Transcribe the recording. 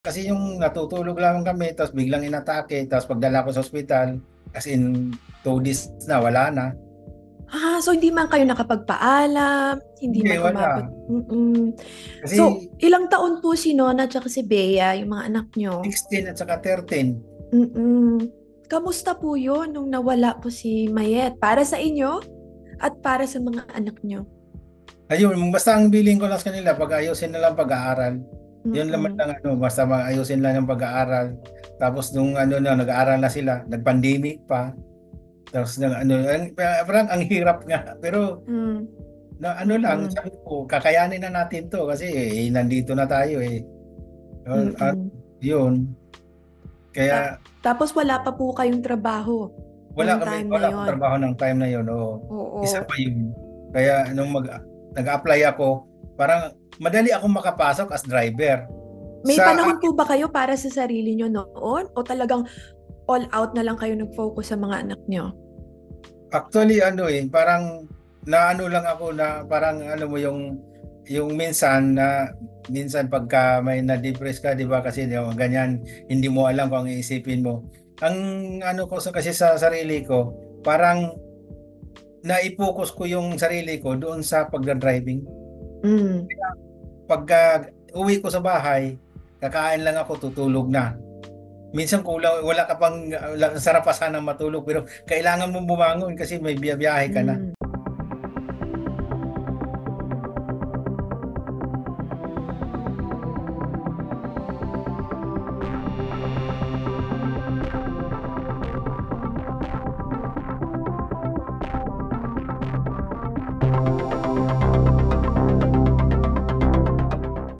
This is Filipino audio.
Kasi yung natutulog lang kami tapos biglang inatake tapos pagdala ko sa ospital, as in 2 days na wala na. So hindi man kayo nakapagpaalam, hindi Hindi, man umabot. wala. So, Kasi ilang taon po si Nona at si Bea, yung mga anak nyo? 16 at saka 13. Mm. Kamusta po yun nung nawala po si Mayet? Para sa inyo at para sa mga anak nyo? Ayun, basta ang billing ko lang sa kanila, pag-ayusin na lang pag-aaral. Yun naman Mm-mm. lang ano, basta maayusin lang yung pag-aaral. Tapos nung ano na, nag-aaral na sila, nag-pandemic pa. Tapos nang ano, parang ang hirap nga. Pero Mm. na ano lang, Mm-mm. sabi ko, kakayanin na natin to kasi nandito na tayo eh. At Mm-mm. yun, kaya Tapos wala pa po kayong trabaho nung time na wala akong yon. trabaho ng time na yun. O, isa Oo. pa yun. Kaya nung nag-apply ako, parang madali akong makapasok as driver. May Sa panahon po ba kayo para sa sarili nyo noon? O talagang all out na lang kayo nag-focus sa mga anak nyo? actually ano parang naano lang ako na parang ano mo yung minsan pagka may na-depress ka, 'di ba? Kasi yung ganyan, hindi mo alam kung ang iisipin mo. Ang ano ko kasi sa sarili ko, parang na-focus ko yung sarili ko doon sa pagdra-driving. Mm. Pagka uwi ko sa bahay, kakain lang ako, tutulog na. Minsan kulang, wala ka pang sarap pa sana matulog pero kailangan mong bumangon kasi may biyahe ka na. Mm.